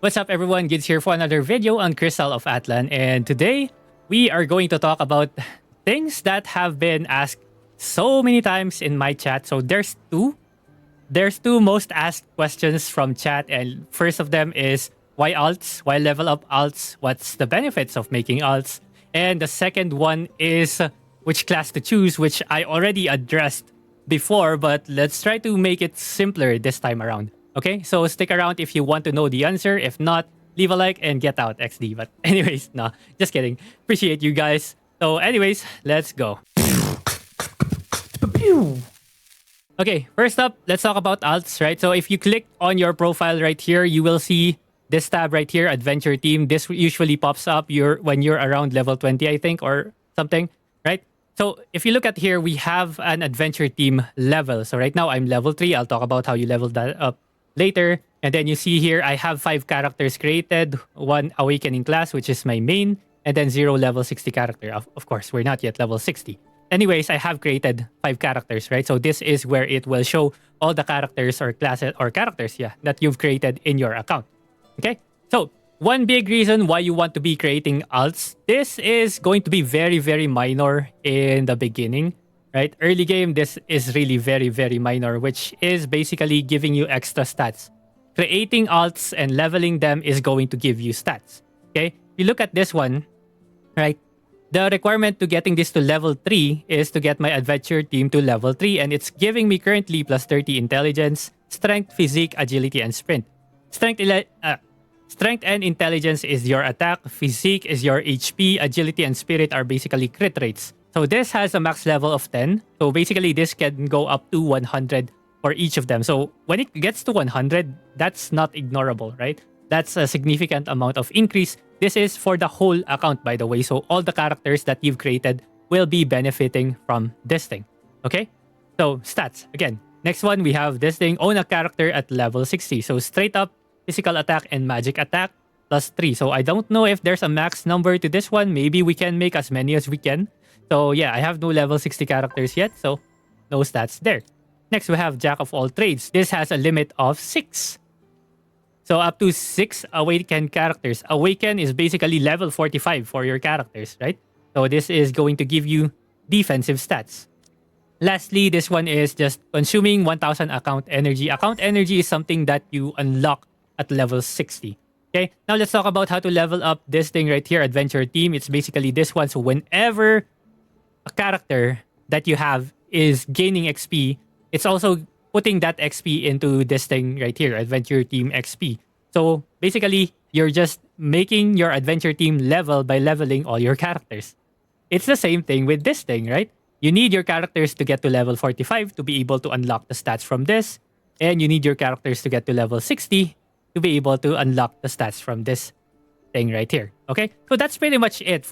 What's up everyone, Gids here for another video on Crystal of Atlan, and today we are going to talk about things that have been asked so many times in my chat. So there's two most asked questions from chat, and first of them is why alts, why level up alts, what's the benefits of making alts, and the second one is which class to choose, which I already addressed before, but let's try to make it simpler this time around. Okay, so stick around if you want to know the answer. If not, leave a like and get out XD. But anyways, no, just kidding. Appreciate you guys. So anyways, let's go. Okay, first up, let's talk about alts, right? So if you click on your profile right here, you will see this tab right here, Adventure Team. This usually pops up when you're around level 20, I think, or something, right? So if you look at here, we have an Adventure Team level. So right now I'm level 3. I'll talk about how you level that up later. And then you see here, I have 5 characters created, 1 Awakening class, which is my main, and then 0 level 60 character. Of course, we're not yet level 60. Anyways, I have created 5 characters, right? So this is where it will show all the characters or classes or characters, that you've created in your account. Okay? So one big reason why you want to be creating alts, this is going to be very, very minor in the beginning. Right? Early game, this is really very, very minor, which is basically giving you extra stats. Creating alts and leveling them is going to give you stats. Okay? If you look at this one, right? The requirement to getting this to level 3 is to get my adventure team to level 3, and it's giving me currently plus 30 intelligence, strength, physique, agility, and sprint. Strength and intelligence is your attack, physique is your HP, agility, and spirit are basically crit rates. So this has a max level of 10. So basically this can go up to 100 for each of them. So when it gets to 100, that's not ignorable, right? That's a significant amount of increase. This is for the whole account, by the way. So all the characters that you've created will be benefiting from this thing. Okay? So stats. Again, next one, we have this thing. Own a character at level 60. So straight up, physical attack and magic attack plus 3. So I don't know if there's a max number to this one. Maybe we can make as many as we can. So yeah, I have no level 60 characters yet, so no stats there. Next, we have Jack of all trades. This has a limit of 6. So up to 6 Awaken characters. Awaken is basically level 45 for your characters, right? So this is going to give you defensive stats. Lastly, this one is just consuming 1000 account energy. Account energy is something that you unlock at level 60. Okay, now let's talk about how to level up this thing right here, Adventure Team. It's basically this one. So whenever a character that you have is gaining XP, it's also putting that XP into this thing right here, Adventure Team XP. So basically, you're just making your Adventure Team level by leveling all your characters. It's the same thing with this thing, right? You need your characters to get to level 45 to be able to unlock the stats from this. And you need your characters to get to level 60 to be able to unlock the stats from this thing right here. Okay? So that's pretty much it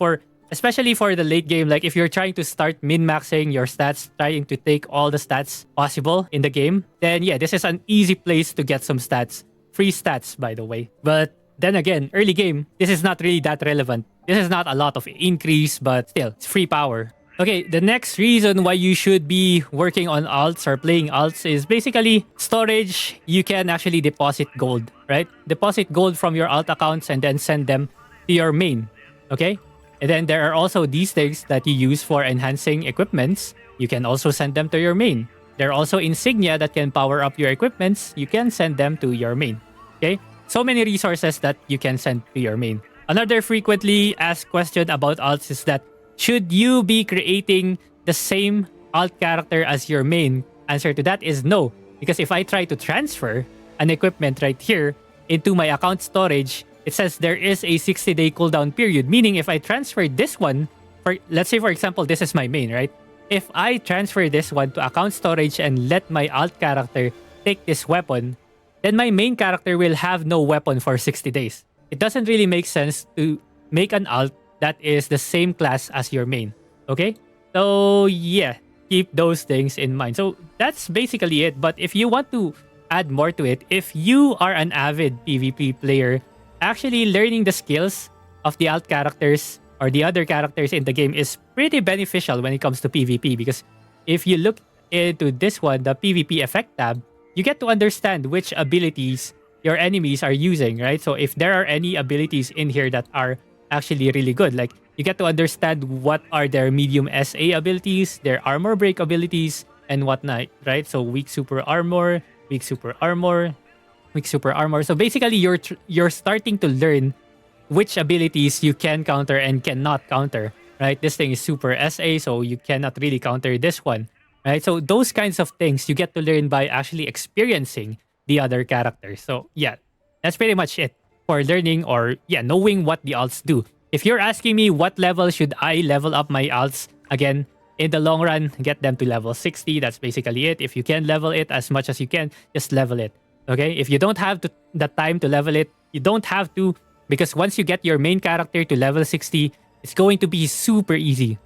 especially for the late game. Like if you're trying to start min-maxing your stats, trying to take all the stats possible in the game, then yeah, this is an easy place to get some stats. Free stats, by the way. But then again, early game, this is not really that relevant. This is not a lot of increase, but still, it's free power. Okay, the next reason why you should be working on alts or playing alts is basically storage. You can actually deposit gold, right? Deposit gold from your alt accounts and then send them to your main, okay? And then there are also these things that you use for enhancing equipments. You can also send them to your main. There are also insignia that can power up your equipments. You can send them to your main. Okay? So many resources that you can send to your main. Another frequently asked question about alts is that should you be creating the same alt character as your main? Answer to that is no. Because if I try to transfer an equipment right here into my account storage, it says there is a 60-day cooldown period, meaning if I transfer this one, let's say for example, this is my main, right? If I transfer this one to account storage and let my alt character take this weapon, then my main character will have no weapon for 60 days. It doesn't really make sense to make an alt that is the same class as your main, okay? So yeah, keep those things in mind. So that's basically it. But if you want to add more to it, if you are an avid PvP player, actually learning the skills of the alt characters or the other characters in the game is pretty beneficial when it comes to PvP, because if you look into this one, the PvP effect tab, you get to understand which abilities your enemies are using, right? So if there are any abilities in here that are actually really good, like you get to understand what are their medium SA abilities, their armor break abilities, and whatnot, right? So weak super armor, weak super armor, weak super armor. So basically, you're starting to learn which abilities you can counter and cannot counter, right? This thing is super SA, so you cannot really counter this one, right? So those kinds of things you get to learn by actually experiencing the other characters. So yeah, that's pretty much it for learning or yeah, knowing what the alts do. If you're asking me what level should I level up my alts, again, in the long run, get them to level 60. That's basically it. If you can level it as much as you can, just level it. Okay? If you don't have the time to level it, you don't have to, because once you get your main character to level 60, it's going to be super easy.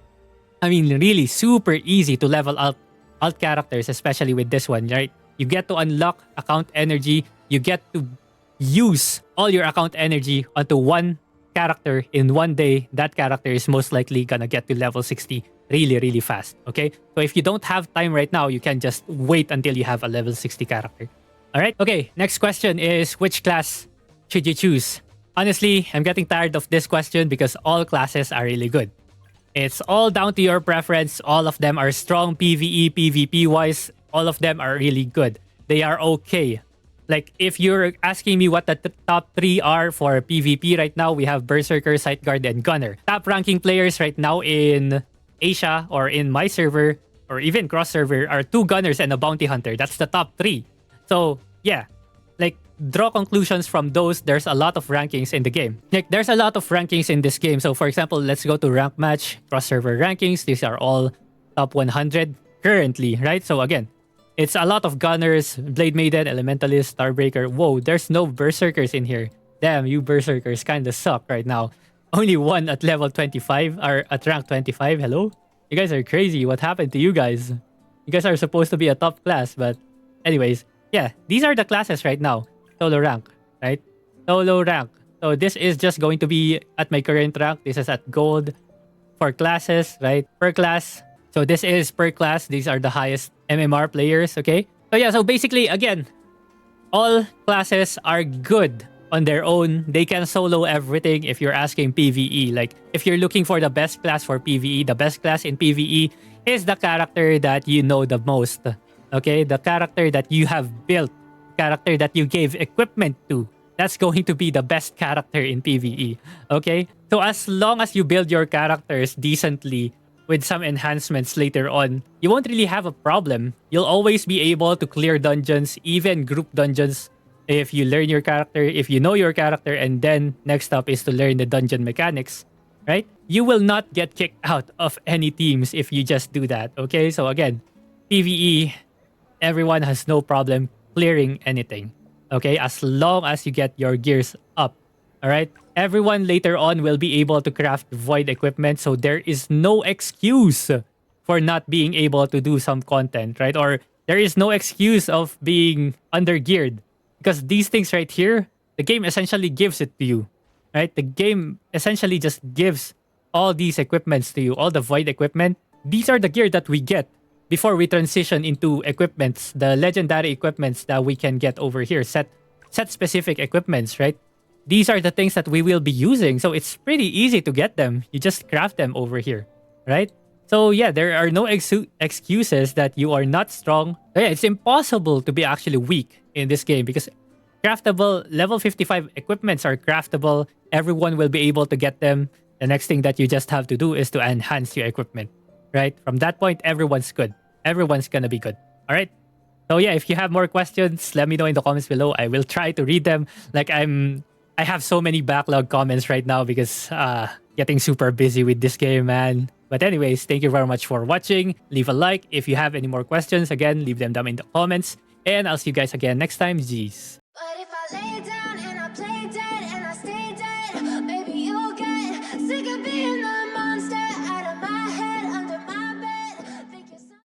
I mean, really super easy to level up alt characters, especially with this one, right? You get to unlock account energy. You get to use all your account energy onto one character in one day. That character is most likely gonna get to level 60 really, really fast. Okay? So if you don't have time right now, you can just wait until you have a level 60 character. Alright? Okay, next question is which class should you choose? Honestly, I'm getting tired of this question because all classes are really good. It's all down to your preference. All of them are strong PvE, PvP wise. All of them are really good. They are okay. Like, if you're asking me what the top 3 are for PvP right now, we have Berserker, Sightguard, and Gunner. Top ranking players right now in Asia or in my server or even cross server are 2 Gunners and a Bounty Hunter. That's the top 3. So, yeah. Like, draw conclusions from those. There's a lot of rankings in the game. Like, there's a lot of rankings in this game. So, for example, let's go to rank match, cross server rankings. These are all top 100 currently, right? So, again, it's a lot of Gunners, Blade Maiden, Elementalist, Starbreaker. Whoa, there's no Berserkers in here. Damn, you Berserkers kind of suck right now. Only one at level 25, or at rank 25. Hello? You guys are crazy. What happened to you guys? You guys are supposed to be a top class, but anyways, yeah, these are the classes right now. Solo rank, right? Solo rank. So this is just going to be at my current rank. This is at gold for classes, right? Per class. So this is per class. These are the highest MMR players, okay? So yeah, so basically, again, all classes are good on their own. They can solo everything if you're asking PvE. Like, if you're looking for the best class for PvE, the best class in PvE is the character that you know the most. Okay? The character that you have built. Character that you gave equipment to. That's going to be the best character in PvE. Okay? So as long as you build your characters decently, with some enhancements later on, you won't really have a problem. You'll always be able to clear dungeons, even group dungeons, if you learn your character, if you know your character, and then next up is to learn the dungeon mechanics, right? You will not get kicked out of any teams if you just do that, okay? So again, PvE, everyone has no problem clearing anything, okay? As long as you get your gears up, all right? Everyone later on will be able to craft void equipment, so there is no excuse for not being able to do some content, right? Or there is no excuse of being undergeared, because these things right here, the game essentially gives it to you, right? The game essentially just gives all these equipments to you, all the void equipment. These are the gear that we get before we transition into equipments, the legendary equipments that we can get over here, set specific equipments, right? These are the things that we will be using. So it's pretty easy to get them. You just craft them over here, right? So yeah, there are no excuses that you are not strong. So yeah, it's impossible to be actually weak in this game because craftable level 55 equipments are craftable. Everyone will be able to get them. The next thing that you just have to do is to enhance your equipment, right? From that point, everyone's good. Everyone's gonna be good. All right? So yeah, if you have more questions, let me know in the comments below. I will try to read them. Like I have so many backlog comments right now because getting super busy with this game, man. But anyways, thank you very much for watching. Leave a like. If you have any more questions, again, leave them down in the comments. And I'll see you guys again next time. Jeez.